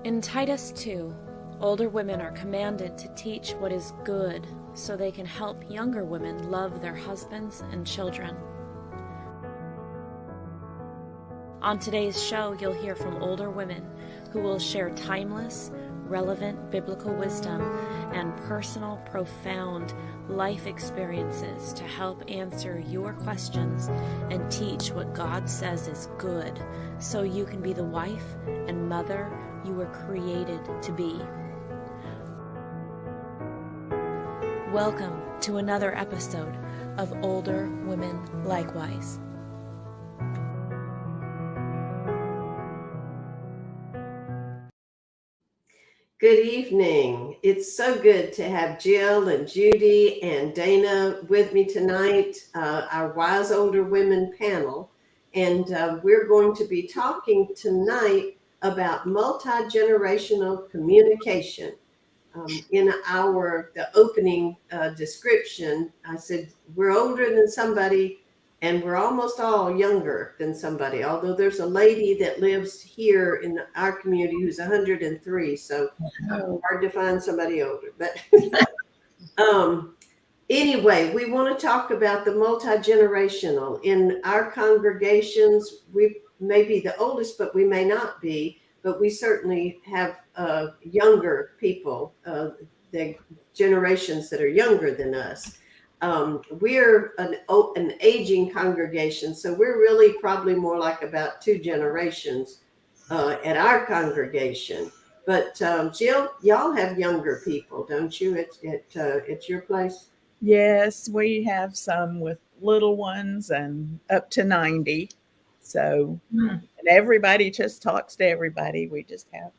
In Titus 2, older women are commanded to teach what is good so they can help younger women love their husbands and children. On today's show, you'll hear from older women who will share timeless, relevant biblical wisdom and personal, profound life experiences to help answer your questions and teach what God says is good so you can be the wife and mother you were created to be. Welcome to another episode of Older Women Likewise. Good evening. It's so good to have Jill and Judy and Dana with me tonight, our Wise Older Women panel. And we're going to be talking tonight about multi-generational communication. In the opening description, I said, we're older than somebody and we're almost all younger than somebody, although there's a lady that lives here in our community who's 103, so hard to find somebody older. But anyway, we want to talk about the multi-generational. In our congregations, we may be the oldest, but we may not be, but we certainly have younger people, the generations that are younger than us. We're an aging congregation, so we're really probably more like about two generations at our congregation. But Jill, y'all have younger people, don't you? At your place? Yes, we have some with little ones and up to 90. So, and everybody just talks to everybody. We just have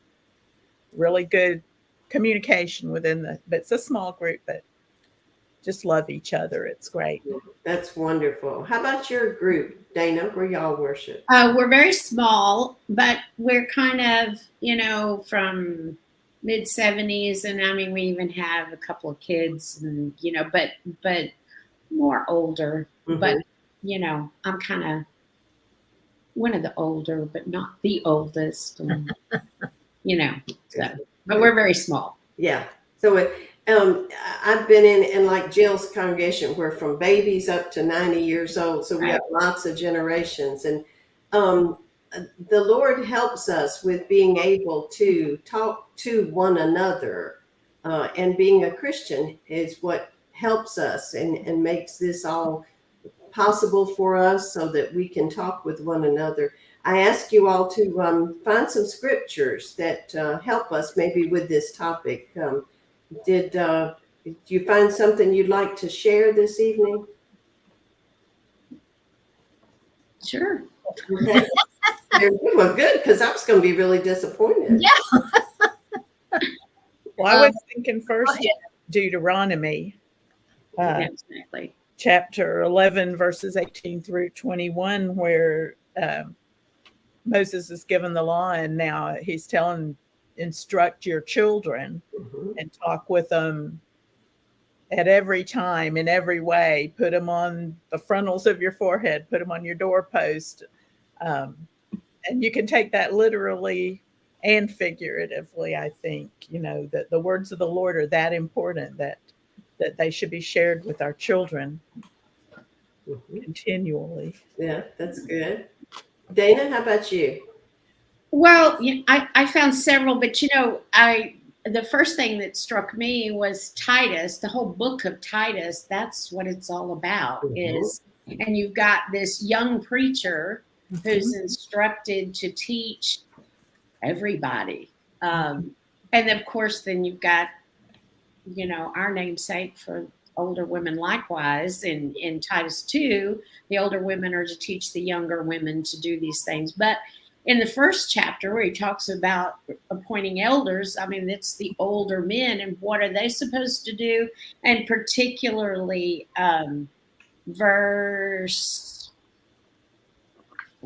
really good communication but it's a small group, but just love each other. It's great. That's wonderful. How about your group, Dana, where y'all worship? We're very small, but we're kind of, from mid 70s. And I mean, we even have a couple of kids and, but more older, but, I'm kind of one of the older, but not the oldest, and, but we're very small. Yeah. So I've been in like Jill's congregation, we're from babies up to 90 years old. So we have lots of generations. And the Lord helps us with being able to talk to one another. And being a Christian is what helps us and makes this all possible for us so that we can talk with one another. I ask you all to find some scriptures that help us maybe with this topic. Did you find something you'd like to share this evening? Sure. Okay. Well, good, because I was going to be really disappointed. Yeah. Well, I was thinking first Deuteronomy, Exactly. chapter 11, verses 18 through 21, where Moses is given the law, and now he's telling, instruct your children and talk with them at every time, in every way. Put them on the frontals of your forehead, put them on your doorpost. And you can take that literally and figuratively, I think, that the words of the Lord are that important that they should be shared with our children continually. Yeah, that's good. Dana, how about you? Well, I found several, but the first thing that struck me was Titus, the whole book of Titus. That's what it's all about and you've got this young preacher who's instructed to teach everybody. And of course, then you've got, our namesake for older women likewise. In Titus 2, the older women are to teach the younger women to do these things. But in the first chapter where he talks about appointing elders, I mean, it's the older men and what are they supposed to do? And particularly let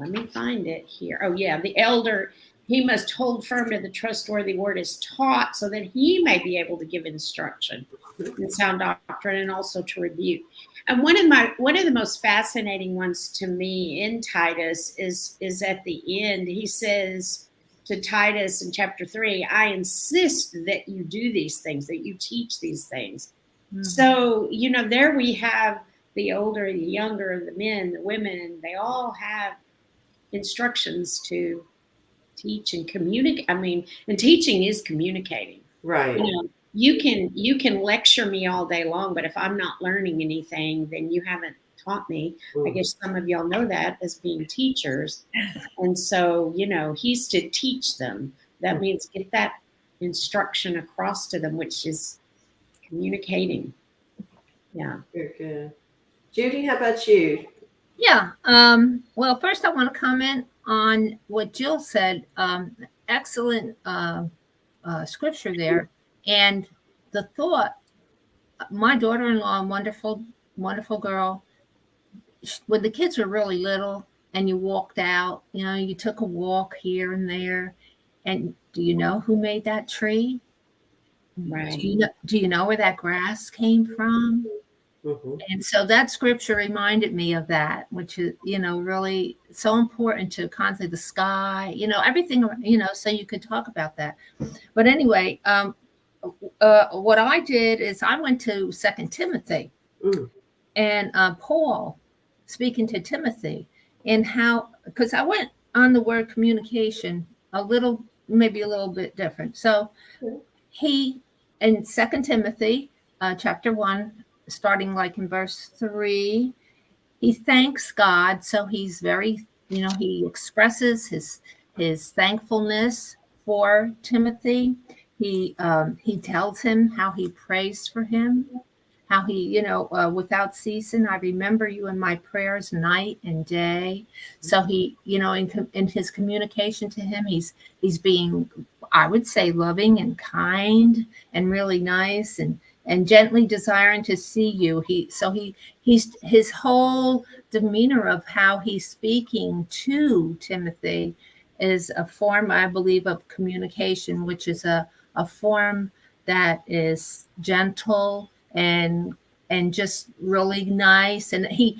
me find it here. Oh yeah, the elder, he must hold firm to the trustworthy word as taught so that he may be able to give instruction in sound doctrine and also to rebuke. And one of the most fascinating ones to me in Titus is at the end. He says, to Titus in chapter 3, I insist that you do these things, that you teach these things. So, there we have the older, the younger, the men, the women, they all have instructions to teach and communicate. I mean, and teaching is communicating. Right. You can lecture me all day long, but if I'm not learning anything, then you haven't taught me. I guess some of y'all know that as being teachers. And so, he's to teach them. That means get that instruction across to them, which is communicating. Yeah. Very good. Judy, how about you? Yeah. Well, first I want to comment on what Jill said. Excellent scripture there. And the thought, my daughter-in-law, wonderful, wonderful girl, when the kids were really little and you walked out, you took a walk here and there. And do you know who made that tree? Right. Do you know where that grass came from? And so that scripture reminded me of that, which is, really so important to constantly the sky, everything, so you could talk about that. But anyway, what I did is I went to 2 Timothy and Paul speaking to Timothy and how, because I went on the word communication maybe a little bit different. So he, in 2 Timothy chapter 1, starting like in verse 3, he thanks God. So he's very, he expresses his thankfulness for Timothy. He tells him how he prays for him, how he, without ceasing, I remember you in my prayers night and day. So he, in his communication to him, he's being, I would say, loving and kind and really nice and gently desiring to see you. He's his whole demeanor of how he's speaking to Timothy is a form, I believe, of communication, which is a form that is gentle and just really nice. And he's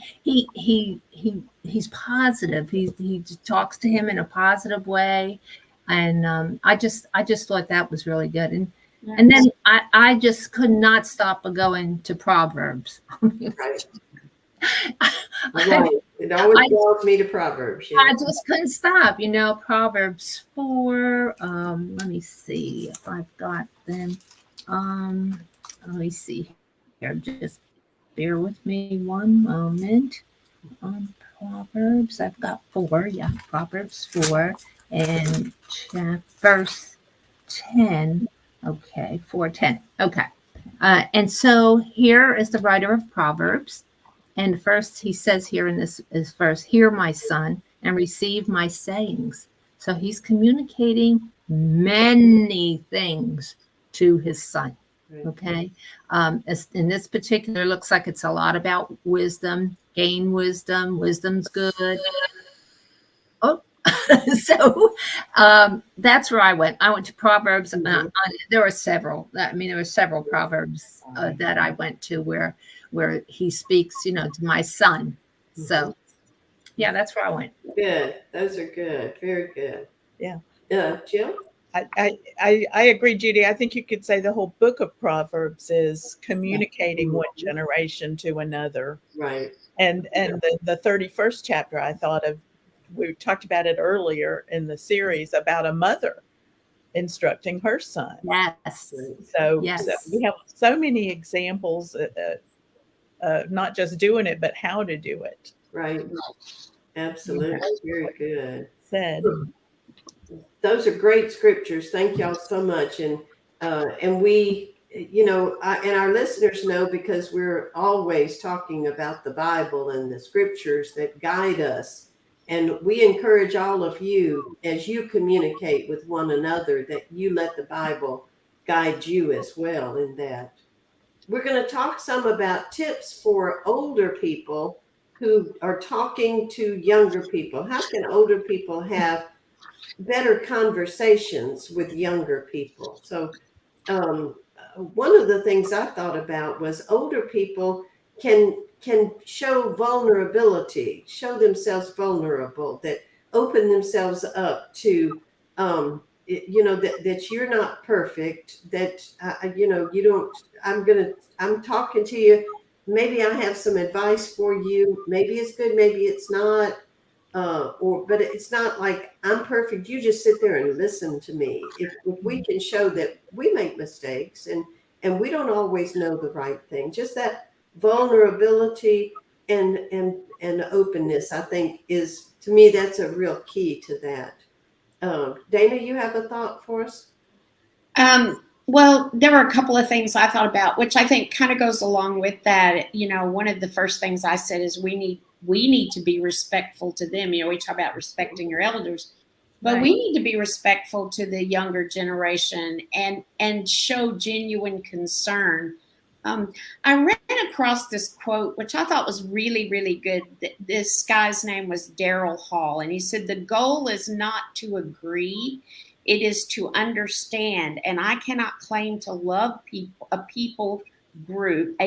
positive. He talks to him in a positive way. And I just thought that was really good. And then I just could not stop going to Proverbs. Right. It always draws me to Proverbs. Yeah. I just couldn't stop. Proverbs 4. Let me see if I've got them. Let me see here. Just bear with me one moment. Proverbs, I've got 4. Yeah, Proverbs 4 and verse 10. Okay, 4:10. Okay. And so here is the writer of Proverbs. And first he says here in this verse, hear my son and receive my sayings. So he's communicating many things to his son. Okay. In this particular, looks like it's a lot about wisdom, gain wisdom. Wisdom's good. Oh, so that's where I went. I went to Proverbs. There were several. There were several Proverbs that I went to where he speaks, to my son. So, yeah, that's where I went. Good. Those are good. Very good. Yeah. Jill? I agree, Judy. I think you could say the whole book of Proverbs is communicating one generation to another. Right. And the 31st chapter, I thought of, we talked about it earlier in the series about a mother instructing her son. Yes. So yes. We have so many examples, not just doing it, but how to do it. Right. Absolutely. Very good. Said. Those are great scriptures. Thank y'all so much. And we, and our listeners know, because we're always talking about the Bible and the scriptures that guide us. And we encourage all of you, as you communicate with one another, that you let the Bible guide you as well in that. We're going to talk some about tips for older people who are talking to younger people. How can older people have better conversations with younger people? So one of the things I thought about was older people can show vulnerability, show themselves vulnerable, that open themselves up to that you're not perfect, that, you don't, I'm talking to you. Maybe I have some advice for you. Maybe it's good, maybe it's not. But it's not like I'm perfect. You just sit there and listen to me. If we can show that we make mistakes and we don't always know the right thing, just that vulnerability and openness, I think is, to me, that's a real key to that. Dana, you have a thought for us? Well, there were a couple of things I thought about, which I think kind of goes along with that. One of the first things I said is we need to be respectful to them. We talk about respecting your elders, but Right. we need to be respectful to the younger generation and show genuine concern. I ran across this quote, which I thought was really, really good. This guy's name was Daryl Hall, and he said, "The goal is not to agree, it is to understand. And I cannot claim to love a people group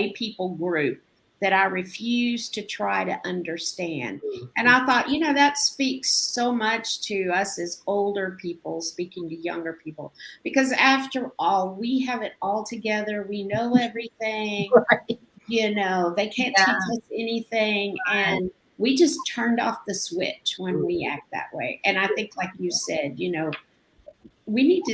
that I refuse to try to understand." And I thought, that speaks so much to us as older people speaking to younger people, because after all, we have it all together. We know everything. Right. They can't Yeah. teach us anything. And we just turned off the switch when we act that way. And I think, like you said, we need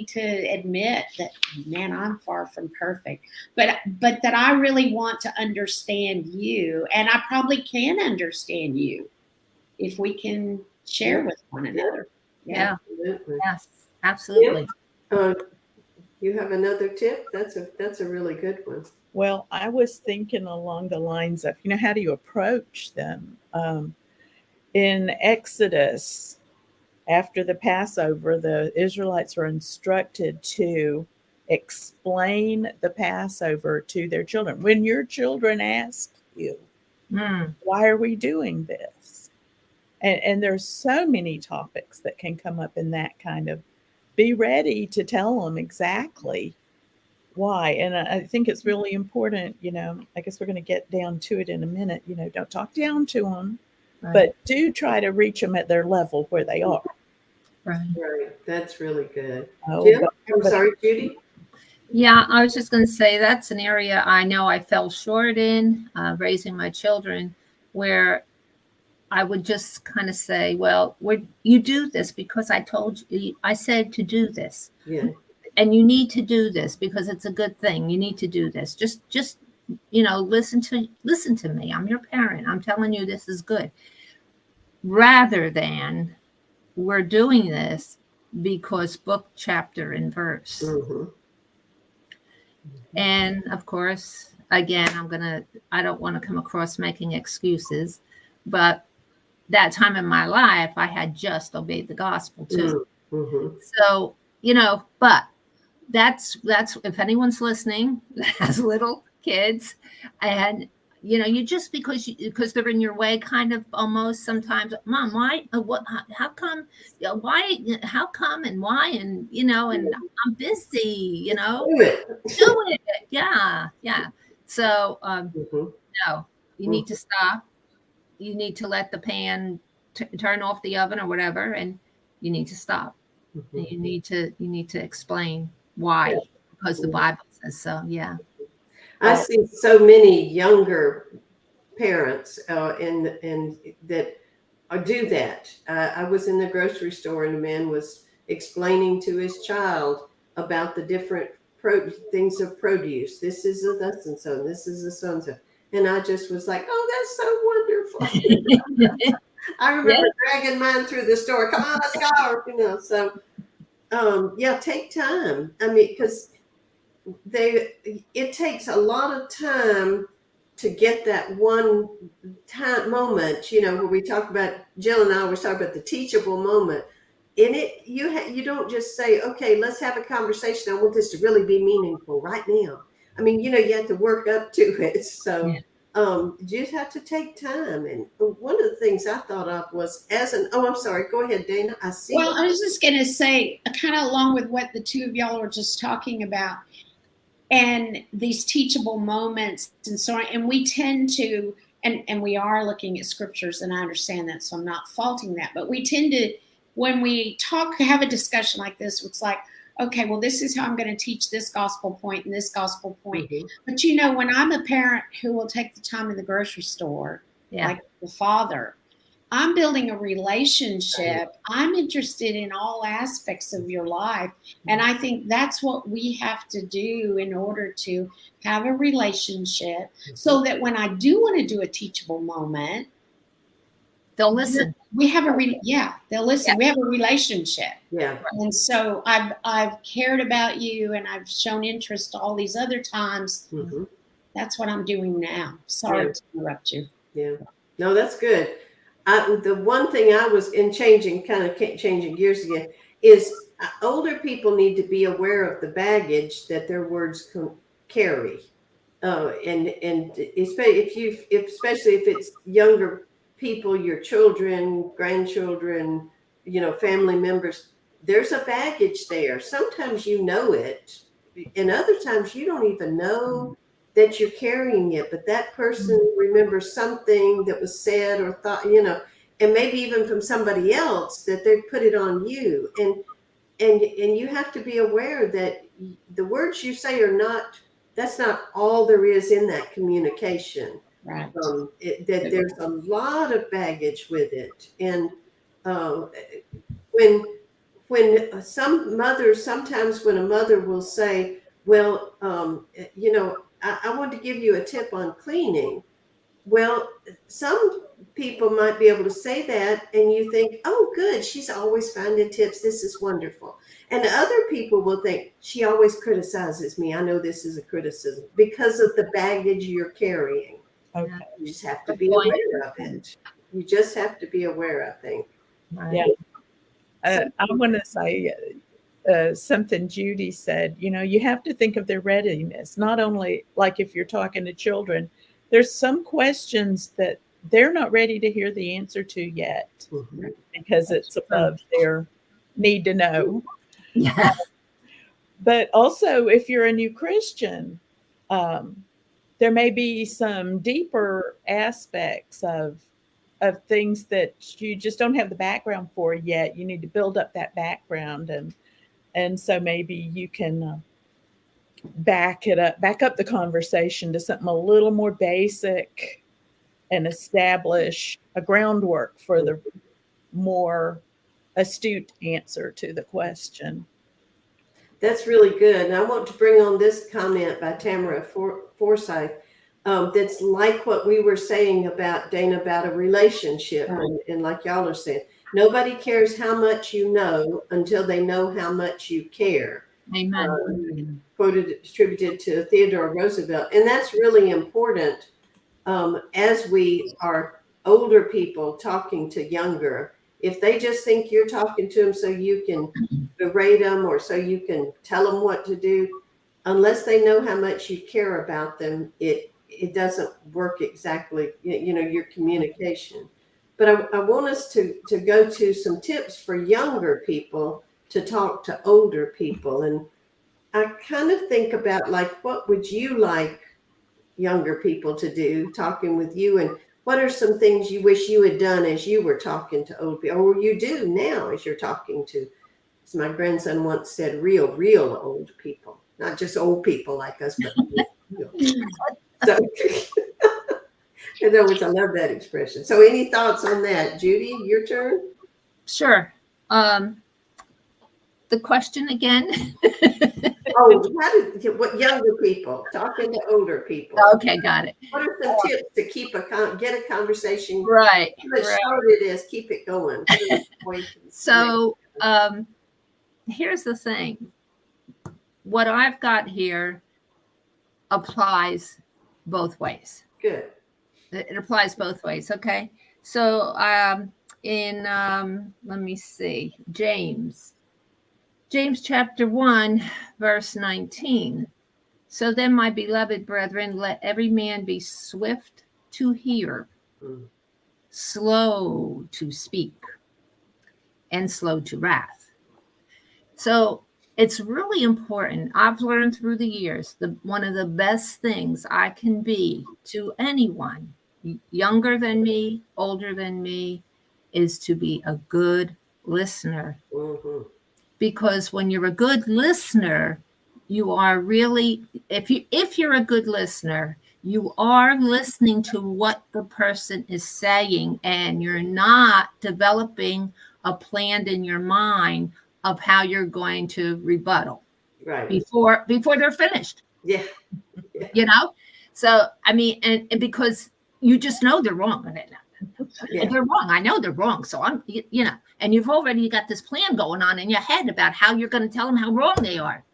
to admit that, man, I'm far from perfect, but that I really want to understand you, and I probably can understand you if we can share with one another. Yeah. Absolutely. Yes. Absolutely. You have another tip? That's a really good one. Well, I was thinking along the lines of, how do you approach them? In Exodus, after the Passover, the Israelites were instructed to explain the Passover to their children. When your children ask you, why are we doing this? And there's so many topics that can come up in that kind of, be ready to tell them exactly why. And I think it's really important, I guess we're going to get down to it in a minute, don't talk down to them, Right. but do try to reach them at their level where they are. Right. Right. That's really good. Oh, Jim? I'm sorry, Judy? Yeah, I was just going to say that's an area I know I fell short in raising my children, where I would just kind of say, well, you do this because I told you, I said to do this. Yeah. And you need to do this because it's a good thing. You need to do this. Just listen to me. I'm your parent. I'm telling you this is good. Rather than we're doing this because book, chapter, and verse. Mm-hmm. And of course, again, I don't want to come across making excuses, but that time in my life, I had just obeyed the gospel too. Mm-hmm. So, but that's if anyone's listening that has little kids, and you just because they're in your way, kind of almost sometimes, Mom, why, what, how come, why, how come, and why, and and I'm busy, Do it. yeah. So Mm-hmm. no, you need to stop. You need to let the pan turn off the oven or whatever, and you need to stop. Mm-hmm. And you need to explain why, because the Bible says so. Yeah. I see so many younger parents and that do that. I was in the grocery store and a man was explaining to his child about the different things of produce. This is a thus and so, this is a so and so. And I just was like, oh, that's so wonderful. I remember dragging mine through the store. Come on, let's go. So, take time. I mean, because it takes a lot of time to get that one time moment, where we talk about, Jill and I always talk about the teachable moment. In it, you don't just say, okay, let's have a conversation. I want this to really be meaningful right now. I mean, you have to work up to it. So you just have to take time. And one of the things I thought of was I'm sorry, go ahead, Dana. I see. Well, I was just going to say, kind of along with what the two of y'all were just talking about, and these teachable moments and so on. And we tend to, and we are looking at scriptures, and I understand that, so I'm not faulting that, but we tend to when we have a discussion like this, it's like, okay, well, this is how I'm going to teach this gospel point and this gospel point. Mm-hmm. But you know, when I'm a parent who will take the time in the grocery store, like the father, I'm building a relationship. I'm interested in all aspects of your life. And I think that's what we have to do in order to have a relationship, so that when I do want to do a teachable moment, they'll listen. We have they'll listen. We have a relationship. Yeah. And so I've cared about you, and I've shown interest all these other times. Mm-hmm. That's what I'm doing now. Sorry to interrupt you. Yeah. No, that's good. The one thing I was changing gears again, is older people need to be aware of the baggage that their words carry. And especially if it's younger people, your children, grandchildren, family members, there's a baggage there. Sometimes you know it, and other times you don't even know that you're carrying it, but that person remembers something that was said or thought, and maybe even from somebody else, that they put it on you. And you have to be aware that the words you say that's not all there is in that communication. Right. That there's a lot of baggage with it. And when sometimes when a mother will say, well, I want to give you a tip on cleaning. Well, some people might be able to say that, and you think, oh, good, she's always finding tips. This is wonderful. And other people will think, she always criticizes me. I know this is a criticism because of the baggage you're carrying. Okay. You just have to be aware of it. You just have to be aware, I think. Yeah. I want to say something Judy said. You have to think of their readiness, not only like if you're talking to children. There's some questions that they're not ready to hear the answer to yet, because it's above their need to know. Yeah. But also, if you're a new Christian, there may be some deeper aspects of things that you just don't have the background for yet. You need to build up that background, and so maybe you can back up the conversation to something a little more basic and establish a groundwork for the more astute answer to the question. That's really good. And I want to bring on this comment by Tamara Forsyth. That's like what we were saying about, Dana, about a relationship. And like y'all are saying, nobody cares how much you know until they know how much you care. Amen. Attributed to Theodore Roosevelt. And that's really important as we are older people talking to younger. If they just think you're talking to them so you can berate them or so you can tell them what to do, unless they know how much you care about them, it doesn't work exactly, your communication. But I want us to go to some tips for younger people to talk to older people. And I kind of think about, like, what would you like younger people to do talking with you, and what are some things you wish you had done as you were talking to old people, or you do now as you're talking to, as my grandson once said, real old people, not just old people like us, but real. So, in other words, I love that expression. So any thoughts on that? Judy, your turn. Sure. The question again? What younger people talking to older people? Okay, got it. What are some tips to get a conversation? Right. Started is keep it going. So here's the thing. What I've got here applies both ways. Good. It applies both ways. Okay. So in let me see, James chapter 1, verse 19. So then, my beloved brethren, let every man be swift to hear, slow to speak, and slow to wrath. So it's really important. I've learned through the years, one of the best things I can be to anyone, younger than me, older than me, is to be a good listener. Mm-hmm. Because when you're a good listener, you are really, if you're a good listener, you are listening to what the person is saying, and you're not developing a plan in your mind of how you're going to rebuttal Right. before they're finished. Yeah. You know? So I mean, and because you just know they're wrong. Yeah. They're wrong. I know they're wrong. So and you've already got this plan going on in your head about how you're going to tell them how wrong they are.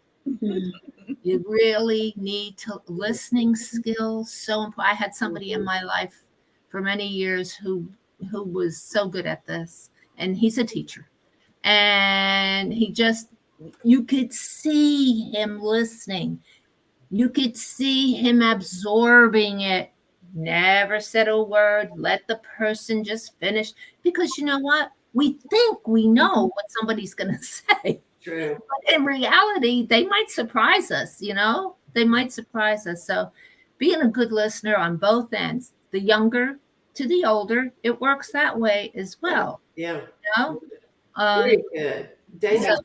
You really need to listening skills. So important. I had somebody in my life for many years who was so good at this, and he's a teacher, and you could see him listening. You could see him absorbing it. Never said a word. Let the person just finish. Because you know what? We think we know what somebody's going to say. True. But in reality, they might surprise us, They might surprise us. So being a good listener on both ends, the younger to the older, it works that way as well. Yeah. You know? Very good. Dana? So,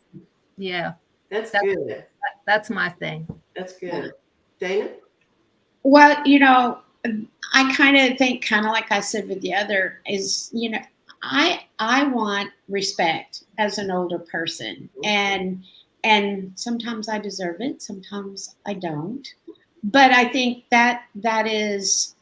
yeah. That's good. That's my thing. That's good. Dana? Well, I kind of think, kind of like I said with the other, is, I want respect as an older person, and sometimes I deserve it, sometimes I don't. But I think that is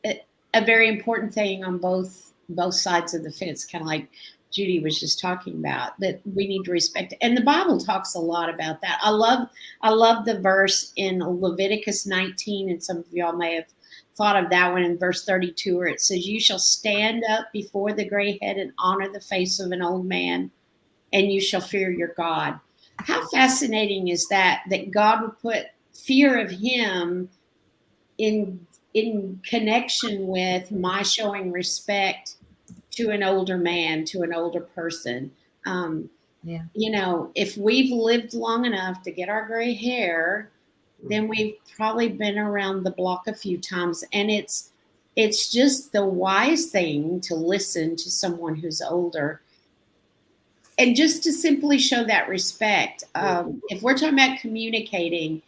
a very important thing on both sides of the fence, kind of like Judy was just talking about, that we need to respect. And the Bible talks a lot about that. I love the verse in Leviticus 19, and some of y'all may have thought of that one, in verse 32, where it says, "You shall stand up before the gray head and honor the face of an old man, and you shall fear your God." How fascinating is that God would put fear of him in connection with my showing respect to an older man, to an older person. Yeah. If we've lived long enough to get our gray hair, then we've probably been around the block a few times. And it's just the wise thing to listen to someone who's older, and just to simply show that respect. If we're talking about communicating,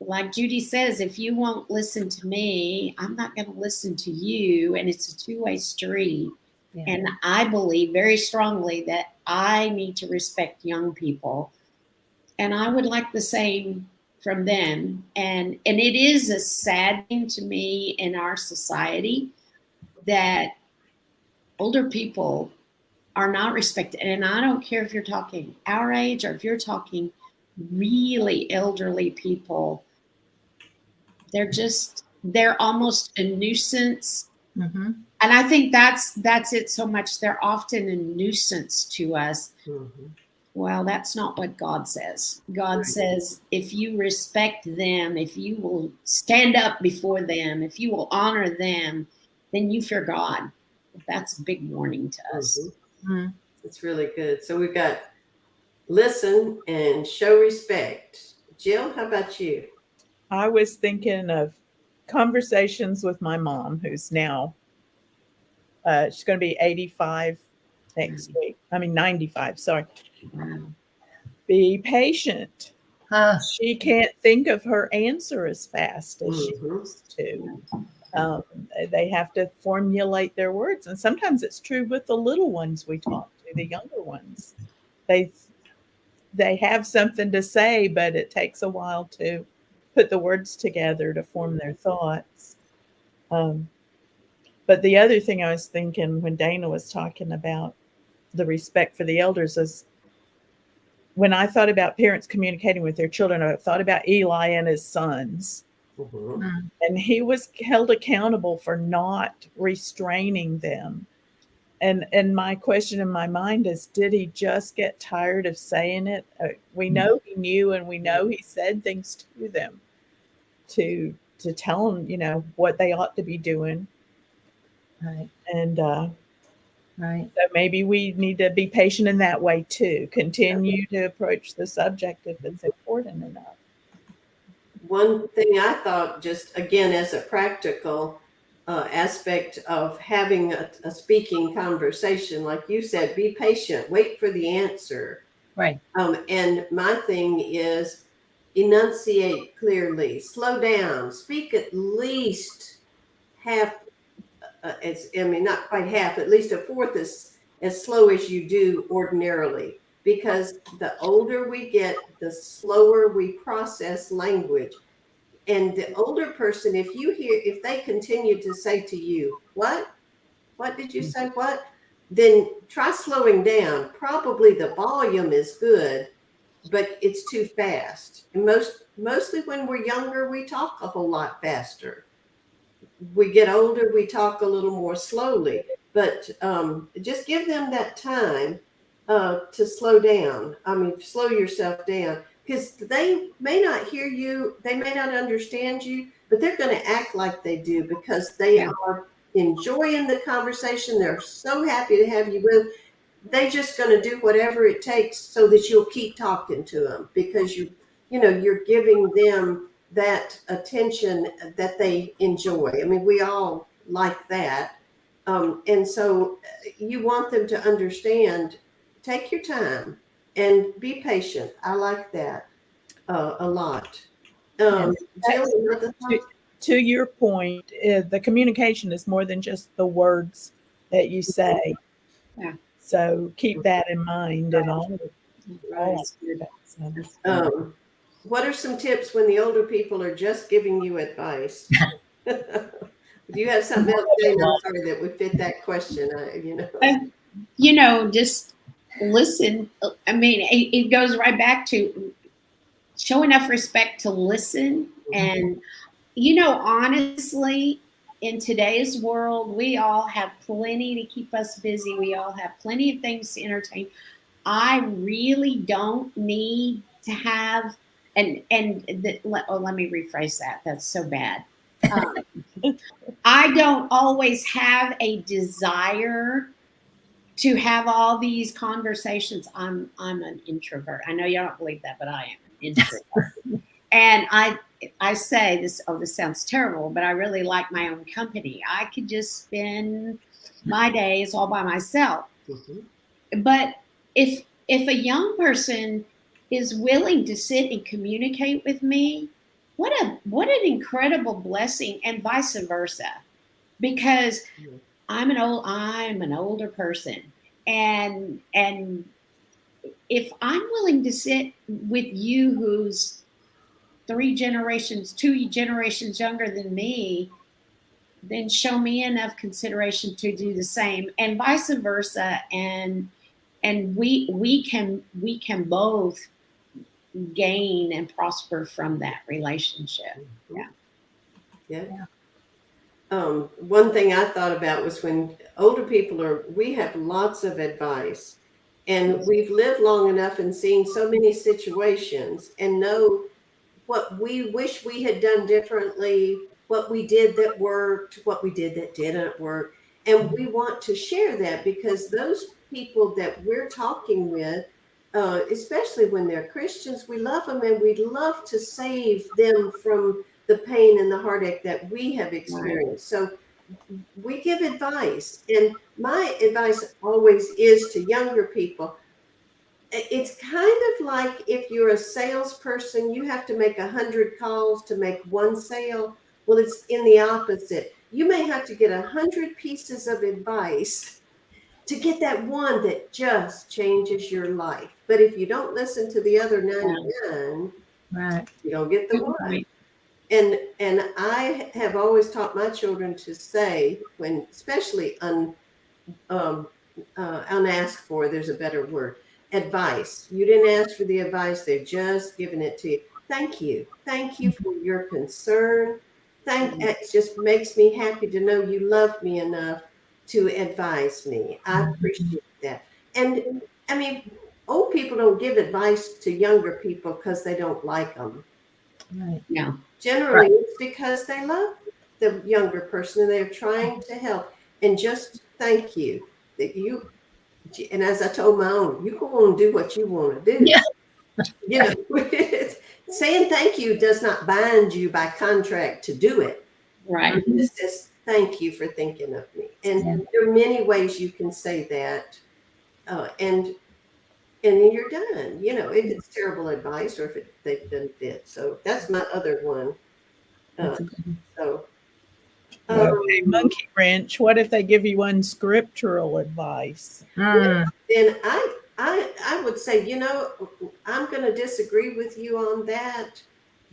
like Judy says, if you won't listen to me, I'm not going to listen to you. And it's a two-way street. Yeah. And I believe very strongly that I need to respect young people. And I would like the same from them. And it is a sad thing to me in our society that older people are not respected. And I don't care if you're talking our age or if you're talking really elderly people. They're almost a nuisance. Mm-hmm. And I think that's it so much. They're often a nuisance to us. Mm-hmm. Well, that's not what God says. God says, if you respect them, if you will stand up before them, if you will honor them, then you fear God. That's a big warning to us. Mm-hmm. It's really good. So we've got listen and show respect. Jill, how about you? I was thinking of conversations with my mom, who's now, she's going to be 85 next week. 95, sorry. Wow. Be patient. She can't think of her answer as fast as she used to. They have to formulate their words. And sometimes it's true with the little ones we talk to, the younger ones. They have something to say, but it takes a while to put the words together to form their thoughts. But the other thing I was thinking when Dana was talking about the respect for the elders is, when I thought about parents communicating with their children, I thought about Eli and his sons. Mm-hmm. And he was held accountable for not restraining them. And my question in my mind is, did he just get tired of saying it? We know he knew, and we know he said things to them to tell them, what they ought to be doing. Right. And right. So maybe we need to be patient in that way too. Continue to approach the subject if it's important enough. One thing I thought, just again as a practical, aspect of having a speaking conversation. Like you said, be patient, wait for the answer. Right. And my thing is enunciate clearly, slow down, speak at least half, not quite half, at least a fourth as slow as you do ordinarily. Because the older we get, the slower we process language. And the older person, if they continue to say to you, what did you say? What? Then try slowing down. Probably the volume is good, but it's too fast. And mostly when we're younger, we talk a whole lot faster. We get older, we talk a little more slowly. But just give them that time to slow down. I mean, slow yourself down, because they may not hear you, they may not understand you, but they're going to act like they do because they are enjoying the conversation. They're so happy to have you with. They're just going to do whatever it takes so that you'll keep talking to them, because you're giving them that attention that they enjoy. I mean, we all like that. And so you want them to understand, take your time and be patient. I like that a lot. Jill, another thought? To your point, the communication is more than just the words that you say. Yeah. So keep that in mind and all. What are some tips when the older people are just giving you advice? Do you have something else, Jane? I'm sorry, that would fit that question. Just listen. I mean, it goes right back to show enough respect to listen. And, honestly, in today's world, we all have plenty to keep us busy. We all have plenty of things to entertain. I really don't need to have, let me rephrase that. That's so bad. I don't always have a desire to have all these conversations. I'm an introvert. I know you don't believe that, but I am an introvert. And I say this, this sounds terrible, but I really like my own company. I could just spend my days all by myself. Mm-hmm. But if a young person is willing to sit and communicate with me, what an incredible blessing, and vice versa. Because I'm an older person, and if I'm willing to sit with you, who's 2 generations younger than me, then show me enough consideration to do the same, and vice versa, and we can both gain and prosper from that relationship. Yeah. One thing I thought about was when older people we have lots of advice, and we've lived long enough and seen so many situations and know what we wish we had done differently, what we did that worked, what we did that didn't work. And we want to share that, because those people that we're talking with, especially when they're Christians, we love them, and we'd love to save them from the pain and the heartache that we have experienced. Right. So we give advice, and my advice always is to younger people. It's kind of like if you're a salesperson, you have to make 100 calls to make one sale. Well, it's in the opposite. You may have to get 100 pieces of advice to get that one that just changes your life. But if you don't listen to the other 99, right, you don't get the one. And I have always taught my children to say, when especially unasked for, there's a better word, advice. You didn't ask for the advice, they're just giving it to you. Thank you for your concern. It just makes me happy to know you love me enough to advise me. I appreciate that. And I mean, old people don't give advice to younger people because they don't like them. Right. No. Generally, it's because they love the younger person and they're trying to help. And just thank you that you. And as I told my own, you go on and do what you want to do. Yeah. Saying thank you does not bind you by contract to do it. Right. It's just thank you for thinking of me. And Yeah. there are many ways you can say that, and then you're done. You know, if it's terrible advice or if they doesn't fit. So that's my other one. Uh, That's a good one. so, Okay, um, monkey wrench. What if they give you unscriptural advice? Mm, then I would say, you know, I'm going to disagree with you on that,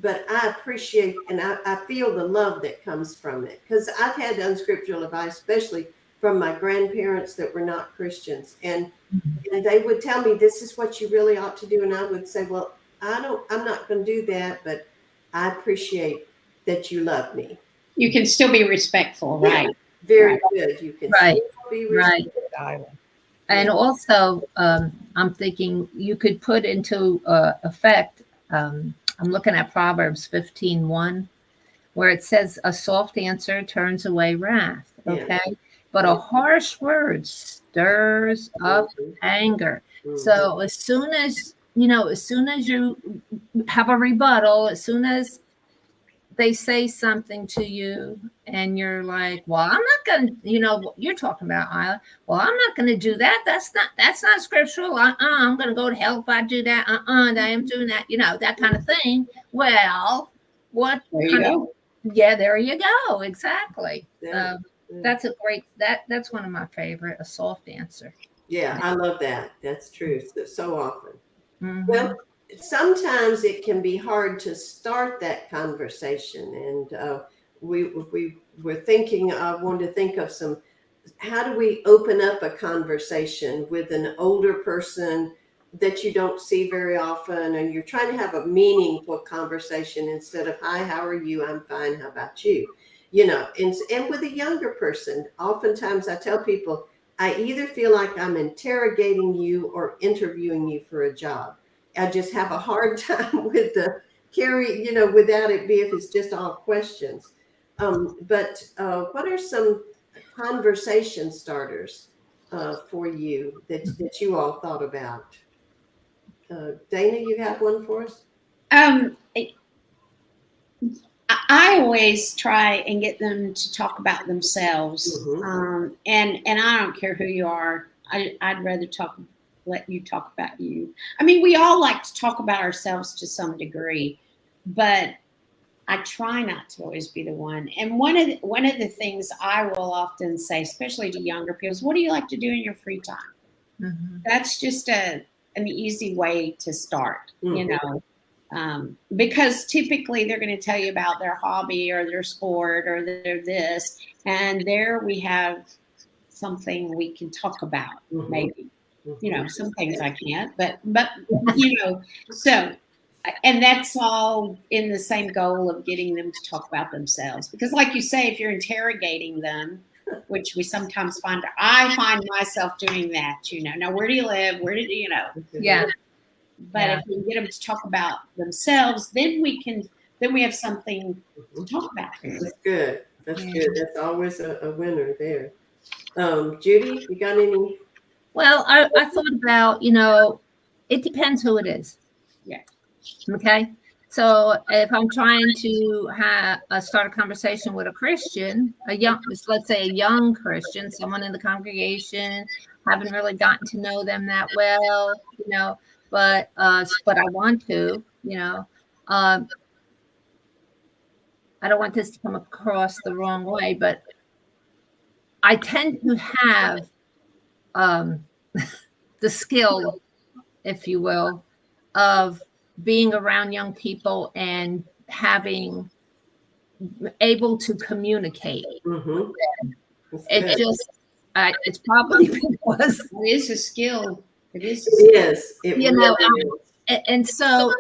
but I appreciate and I feel the love that comes from it, because I've had unscriptural advice, especially from my grandparents that were not Christians, and they would tell me this is what you really ought to do, and I would say, well, I'm not going to do that, but I appreciate that you love me. You can still be respectful, Yeah, right? very Right. good. You can right, still be right. Island. And Yeah. also, I'm thinking you could put into effect. I'm looking at Proverbs 15:1, where it says, "A soft answer turns away wrath." Yeah. Okay, but a harsh word stirs up Mhm. anger. Mhm. So as soon as as soon as you have a rebuttal, as soon as they say something to you and you're like, well, I'm not going to, what you're talking about, Isla. Well, I'm not going to do that. That's not scriptural. I'm going to go to hell if I do that. I am doing that, that kind of thing. Well, what There you kind of, go. yeah, there you go. Exactly. Yeah. So Yeah. that's a great, that's one of my favorite, a soft answer. Yeah, I love that. That's true. So often. Mhm. Well, sometimes it can be hard to start that conversation, and we were thinking. I wanted to think of some. How do we open up a conversation with an older person that you don't see very often, and you're trying to have a meaningful conversation instead of "Hi, how are you? I'm fine. How about you?" You know, and with a younger person, oftentimes I tell people I either feel like I'm interrogating you or interviewing you for a job. I just have a hard time with the without it be if it's just all questions. But what are some conversation starters for you that you all thought about? Dana, you have one for us? Um, I always try and get them to talk about themselves, Mm-hmm. and I don't care who you are. I'd rather let you talk about you. I mean, we all like to talk about ourselves to some degree, but I try not to always be the one. And one of the things I will often say, especially to younger people, is, "What do you like to do in your free time?" Mhm. That's just an easy way to start, Mm-hmm. because typically they're going to tell you about their hobby or their sport or their this, and there we have something we can talk about. Mm-hmm. Maybe, Mm-hmm. some things I can't, but so. And that's all in the same goal of getting them to talk about themselves. Because, like you say, if you're interrogating them, which I find myself doing that. Now where do you live? Where did you know? Yeah. But Yeah. if we get them to talk about themselves, then we have something to talk about. That's good. That's Yeah. good. That's always a winner there. Judy, you got any? Well, I thought about, it depends who it is. Yeah. Okay. So if I'm trying to start a conversation with a Christian, let's say a young Christian, someone in the congregation, haven't really gotten to know them that well, but I want to, I don't want this to come across the wrong way, but I tend to have um, the skill, if you will, of being around young people and having able to communicate. Mm-hmm. It just, it's probably because, It is a skill. It is. It is. It really is. and so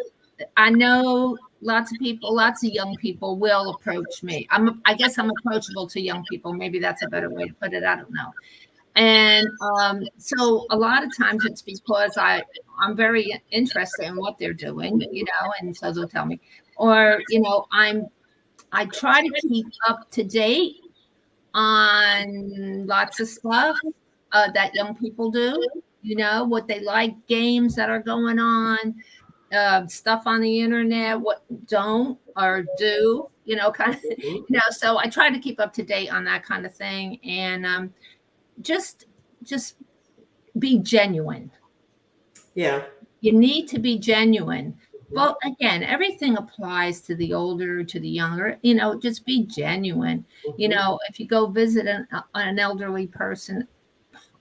I know lots of people, lots of young people will approach me. I guess I'm approachable to young people. Maybe that's a better way to put it. I don't know. And so a lot of times it's because I'm very interested in what they're doing, and so they'll tell me, or, I try to keep up to date on lots of stuff that young people do, what they like, games that are going on. stuff on the internet, what don't or do, kind of, so I try to keep up to date on that kind of thing. And just be genuine. Yeah. You need to be genuine. Well, again, everything applies to the older, to the younger, just be genuine. If you go visit an elderly person,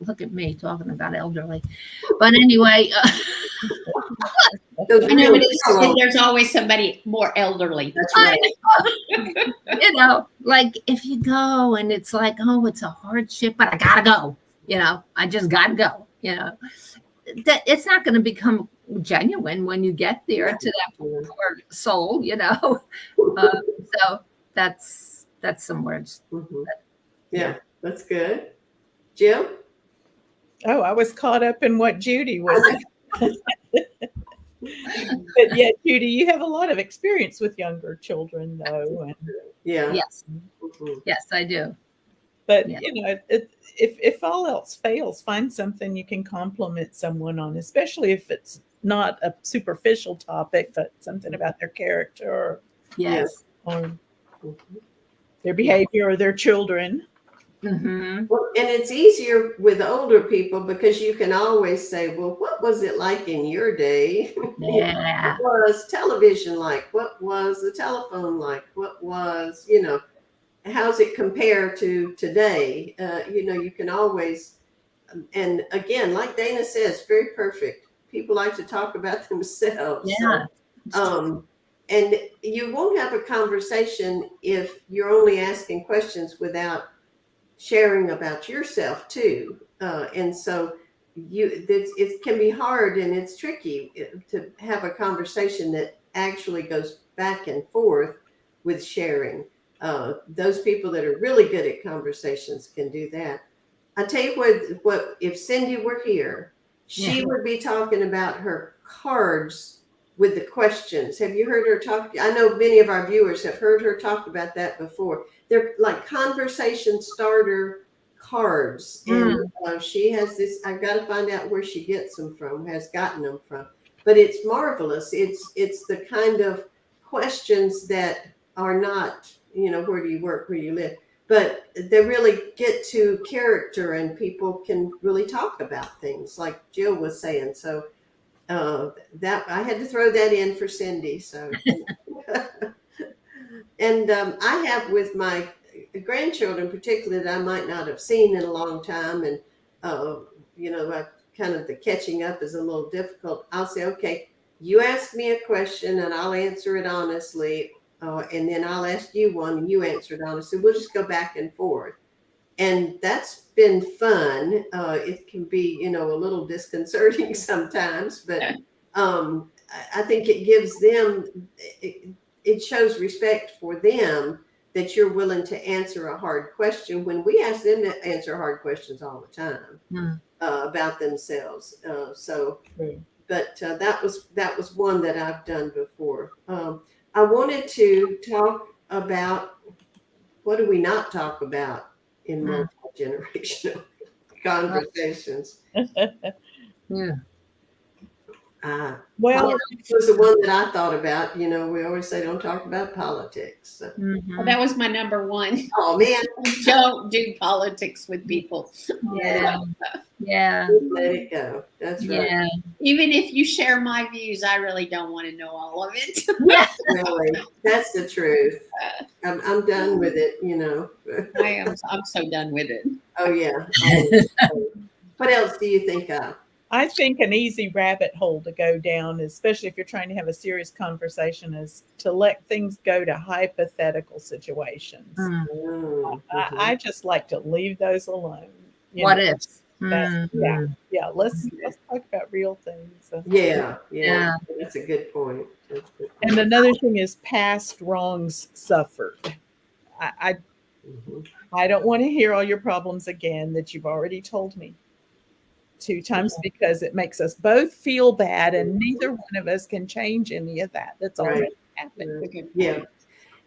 look at me talking about elderly. But anyway, Those I know, really but hello. there's always somebody more elderly. That's right. like if you go and it's like, oh, it's a hardship, but I gotta go. I just gotta go. That it's not going to become genuine when you get there to that poor soul. So that's some words. Yeah, that's good. Jim? Oh, I was caught up in what Judy was. But yeah, Judy, you have a lot of experience with younger children, though. And, Yeah. Yes. Yes, I do. but if all else fails, find something you can compliment someone on, especially if it's not a superficial topic, but something about their character Yes. or their behavior or their children. Well, and it's easier with older people because you can always say, well, what was it like in your day? Yeah. What was television like? What was the telephone like? What was, how's it compare to today? You can always, and again, like Dana says, very perfect. People like to talk about themselves. Yeah. And you won't have a conversation if you're only asking questions without sharing about yourself too. And so it can be hard and it's tricky to have a conversation that actually goes back and forth with sharing. Those people that are really good at conversations can do that. I tell you what if Cindy were here, she would be talking about her cards with the questions. Have you heard her talk? I know many of our viewers have heard her talk about that before. They're like conversation starter cards. And she has this, I've got to find out where she gets them from, has gotten them from. But it's marvelous. It's the kind of questions that are not, where do you work, where do you live? But they really get to character and people can really talk about things like Jill was saying. So that I had to throw that in for Cindy. So, and I have with my grandchildren, particularly that I might not have seen in a long time, and kind of the catching up is a little difficult. I'll say, okay, you ask me a question and I'll answer it honestly, and then I'll ask you one and you answer it honestly. We'll just go back and forth. And that's been fun. It can be, a little disconcerting sometimes, but I think it gives them, it shows respect for them that you're willing to answer a hard question when we ask them to answer hard questions all the time about themselves. But that was one that I've done before. I wanted to talk about, what do we not talk about in multi-generational conversations? Well, politics was the one that I thought about. We always say don't talk about politics. So. Well, that was my number one. Oh man, Don't do politics with people. Yeah. Let it go. That's right. Yeah. Even if you share my views, I really don't want to know all of it. Really, that's the truth. I'm done with it. I'm so done with it. Oh yeah. What else do you think of? I think an easy rabbit hole to go down, especially if you're trying to have a serious conversation, is to let things go to hypothetical situations. I just like to leave those alone. What ifs? Yeah. Let's talk about real things. Yeah. That's a good point. And another thing is past wrongs suffered. I don't want to hear all your problems again that you've already told me 2 times, because it makes us both feel bad, and neither one of us can change any of that. That's already happened. Yeah.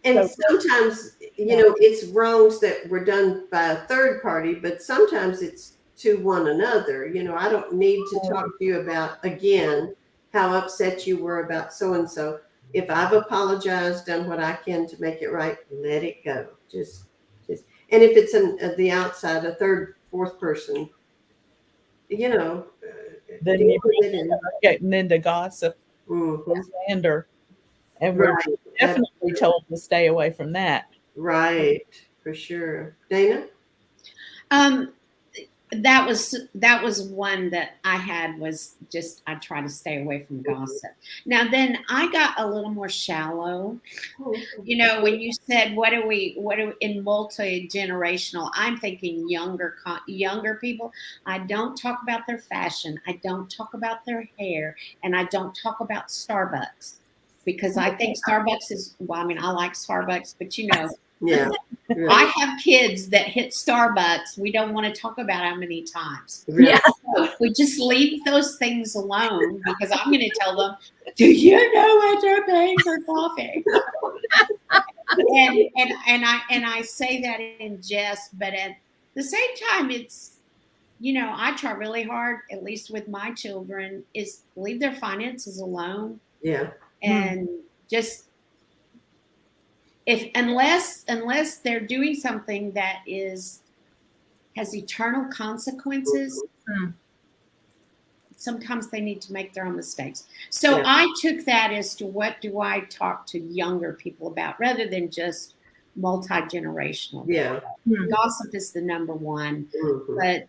And sometimes, it's wrongs that were done by a third party, but sometimes it's to one another. I don't need to talk to you about, again, how upset you were about so and so. If I've apologized, done what I can to make it right, let it go. Just, and if it's the outside, a third, fourth person, Then deal you with it. And, getting into gossip, mhm. slander, and we're Right, definitely told to stay away from that. right, for sure. Dana? Um, that was one that I had, was just, I try to stay away from gossip. Now then I got a little more shallow. You know, when you said what are we in multi-generational, I'm thinking younger people. I don't talk about their fashion, I don't talk about their hair, and I don't talk about Starbucks, because I think Starbucks is, well, I mean, I like Starbucks, but you know, Yeah. I have kids that hit Starbucks. We don't want to talk about how many times. Really? So we just leave those things alone, because I'm going to tell them, do you know what you're paying for coffee? and I say that in jest, but at the same time, it's, you know, I try really hard, at least with my children, is leave their finances alone, Yeah. and just, if unless they're doing something that has eternal consequences, sometimes they need to make their own mistakes. So Yeah. I took that as to what do I talk to younger people about, rather than just multi-generational. Yeah. Gossip is the number one, Mhm. but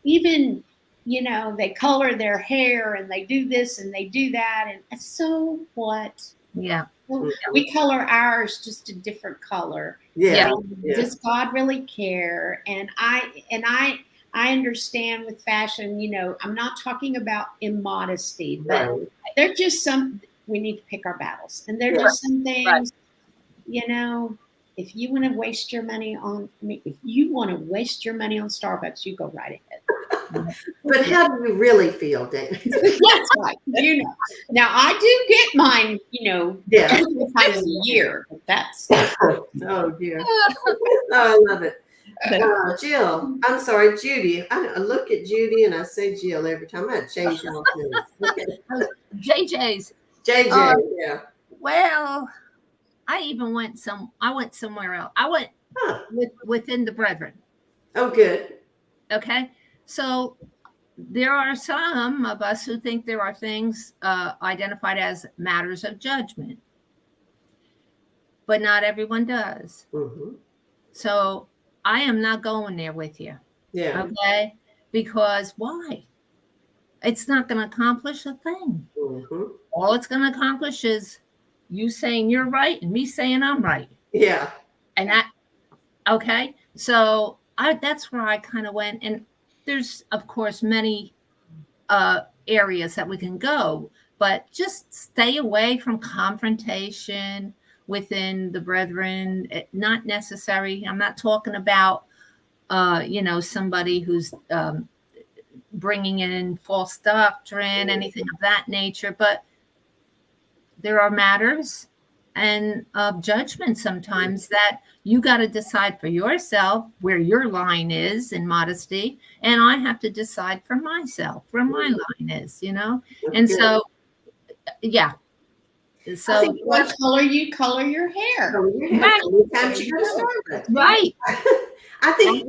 even, you know, they color their hair and they do this and they do that, and so what? Yeah. Well, we color ours just a different color. Yeah. Yeah. Does God really care? And I understand with fashion, you know, I'm not talking about immodesty, but Right. they're just we need to pick our battles. And they're just some things, you know, if you want to waste your money on, if you want to waste your money on Starbucks, you go right ahead. But how do you really feel, Dana? That's right. You know, now I do get mine, you know, Yeah. 2 times a year, but that's. Oh dear. Oh, I love it. Jill, I'm sorry, Judy. I look at Judy and I say Jill every time. I change y'all's names. Okay. JJ's. JJ, yeah. Well, I went somewhere else. I went within the brethren. Oh, good. Okay. So there are some of us who think there are things identified as matters of judgment, but not everyone does. Mm-hmm. So I am not going there with you. Yeah. Okay. Because why? It's not going to accomplish a thing. Mm-hmm. All it's going to accomplish is you saying you're right and me saying I'm right. Yeah. And that, okay. So that's where I kind of went. And there's, of course, many areas that we can go, but just stay away from confrontation within the brethren. Not necessary. I'm not talking about, you know, somebody who's bringing in false doctrine, anything of that nature, but there are matters and of judgment sometimes that you got to decide for yourself where your line is in modesty, and I have to decide for myself where my line is, you know. And so yeah, so What color you color your hair? Right. I think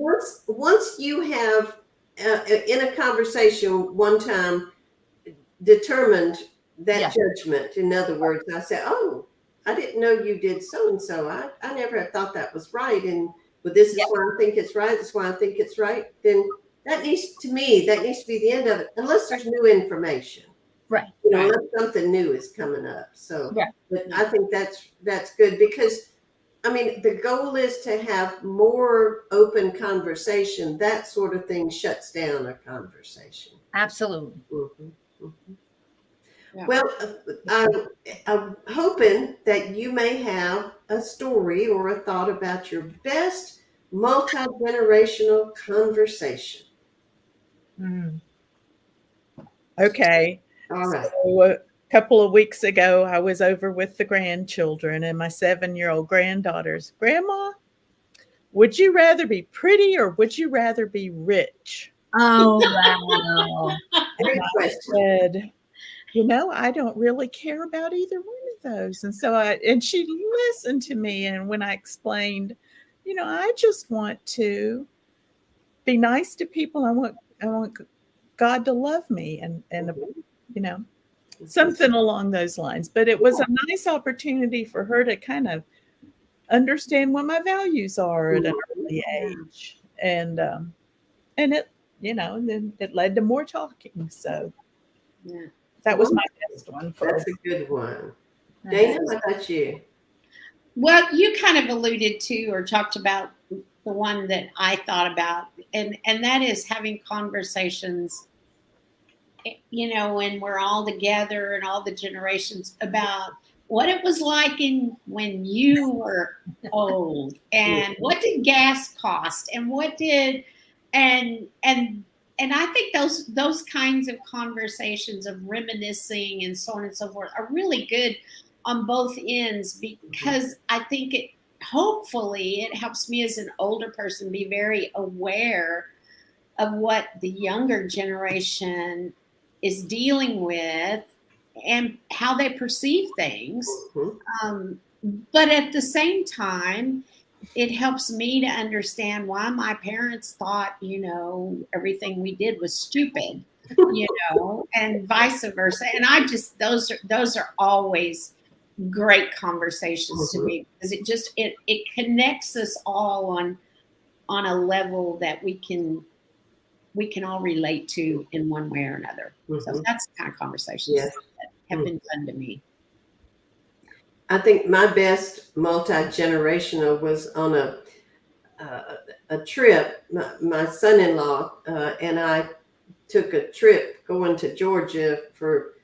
once you have in a conversation one time determined that judgment, in other words, I said, oh, I didn't know you did so and so. I never had thought that was right. And but this is why I think it's right. This is why I think it's right. Then that needs to be the end of it, unless there's new information. Right. You know, unless something new is coming up. So but I think that's good, because I mean, the goal is to have more open conversation. That sort of thing shuts down a conversation. Absolutely. Mm-hmm. Mm-hmm. Yeah. Well, I'm hoping that you may have a story or a thought about your best multi-generational conversation. Okay. All right. So a couple of weeks ago, I was over with the grandchildren, and my 7-year-old granddaughter's, Grandma, would you rather be pretty or would you rather be rich? Oh, wow. Great question. I don't really care about either one of those. And so she listened to me. And when I explained, I just want to be nice to people. I want God to love me and something along those lines. But it was a nice opportunity for her to kind of understand what my values are at an early age. And it, and then it led to more talking. So that was my best one. That's a good one. Dana, what about you? Well, you kind of alluded to or talked about the one that I thought about, and that is having conversations, when we're all together and all the generations about what it was like when you were old, and what did gas cost, and what did and I think those kinds of conversations of reminiscing and so on and so forth are really good on both ends, because I think hopefully it helps me as an older person be very aware of what the younger generation is dealing with and how they perceive things. But at the same time, it helps me to understand why my parents thought, everything we did was stupid, and vice versa. And those are always great conversations to me, because it connects us all on a level that we can all relate to in one way or another. So that's the kind of conversations that have been fun to me. I think my best multi-generational was on a trip. My son-in-law and I took a trip going to Georgia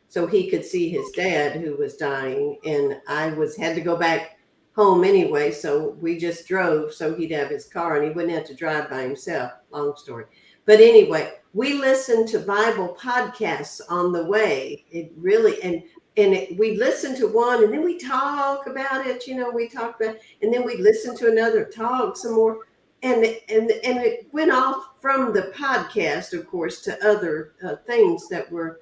so he could see his dad who was dying, and I had to go back home anyway, so we just drove so he'd have his car and he wouldn't have to drive by himself. Long story. But anyway, we listened to Bible podcasts on the way. It really, we listen to one and then we talk about it, we talk about, and then we listen to another, talk some more. And it went off from the podcast, of course, to other things that were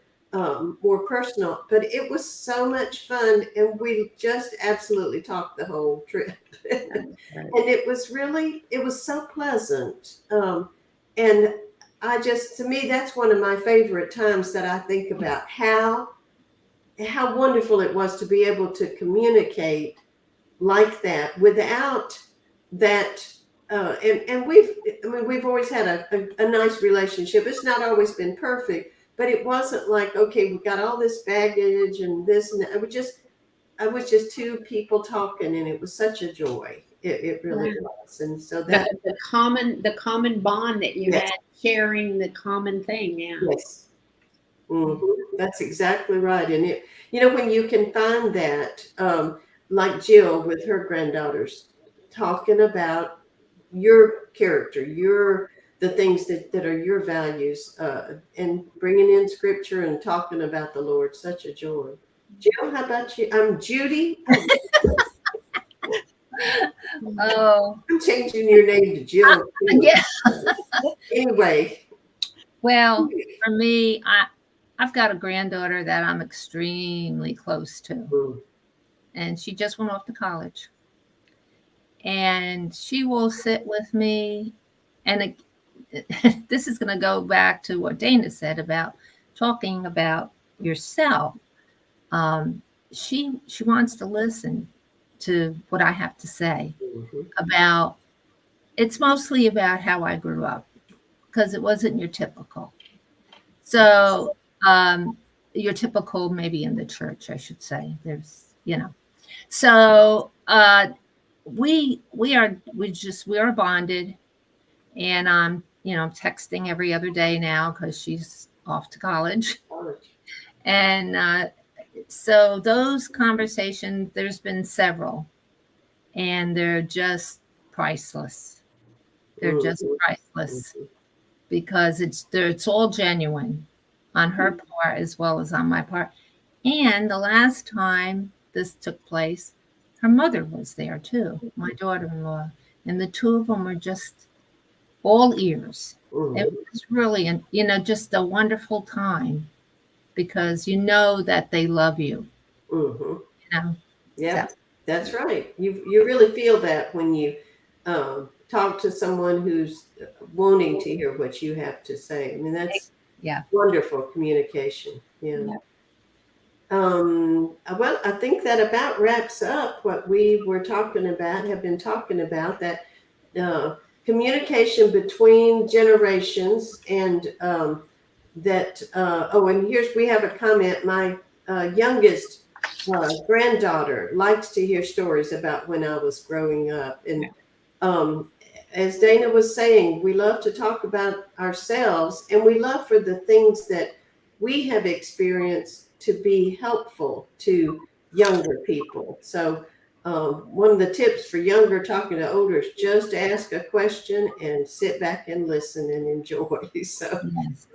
more personal. But it was so much fun, and we just absolutely talked the whole trip. And it was so pleasant. And to me, that's one of my favorite times that I think about how wonderful it was to be able to communicate like that without that. And we've always had a nice relationship. It's not always been perfect, but it wasn't like, okay, we got all this baggage and this and that. I was just two people talking, and it was such a joy. It really was. And so that the common bond that you had, sharing the common thing. Yes. That's exactly right. And when you can find that, like Jill with her granddaughters, talking about your character, the things that are your values, and bringing in scripture and talking about the Lord, such a joy. Jill, how about you? I'm Judy. I'm changing your name to Jill. Yeah. Anyway. Well, for me, I've got a granddaughter that I'm extremely close to, and she just went off to college. And she will sit with me, and this is going to go back to what Dana said about talking about yourself. She wants to listen to what I have to say about. It's mostly about how I grew up, because it wasn't your typical. So your typical, maybe in the church, I should say. There's, So we are bonded, and I'm texting every other day now because she's off to college. And so those conversations, there's been several, and they're just priceless. They're just priceless, because it's all genuine on her part as well as on my part. And the last time this took place, her mother was there too, my daughter-in-law, and the two of them were just all ears. It was really, just a wonderful time, because you know that they love you. Mm-hmm. You know. Yeah, So, that's right. You really feel that when you talk to someone who's wanting to hear what you have to say. I mean, that's yeah. wonderful communication. Yeah. Yeah. Well, I think that about wraps up what we were talking about, have been talking about, that communication between generations, and and we have a comment. My youngest granddaughter likes to hear stories about when I was growing up. And um, as Dana was saying, we love to talk about ourselves, and we love for the things that we have experienced to be helpful to younger people. So, one of the tips for younger talking to older is just ask a question and sit back and listen and enjoy. So, Yes.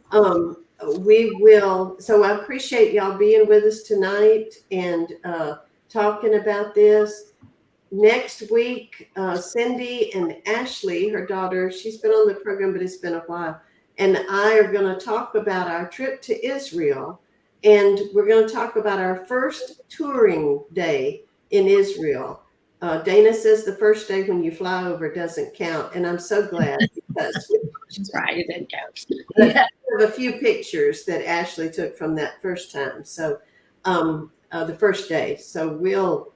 we will. So, I appreciate y'all being with us tonight and talking about this. Next week, Cindy and Ashley, her daughter, she's been on the program, but it's been a while, and I are going to talk about our trip to Israel. And we're going to talk about our first touring day in Israel. Dana says the first day when you fly over doesn't count. And I'm so glad, because That's right. It didn't count. I have a few pictures that Ashley took from that first time. So, the first day. So we'll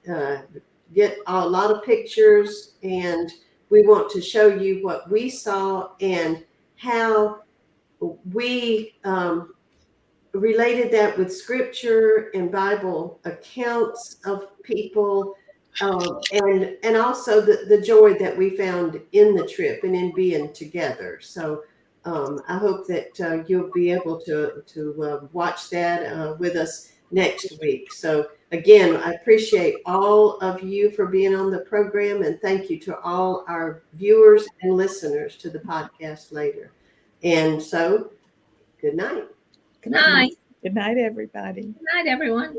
get a lot of pictures, and we want to show you what we saw and how we related that with scripture and Bible accounts of people, and also the joy that we found in the trip and in being together. So I hope that you'll be able to watch that with us next week. So again, I appreciate all of you for being on the program, and thank you to all our viewers and listeners to the podcast later. And so, good night. Good night. Good night, everybody. Good night, everyone.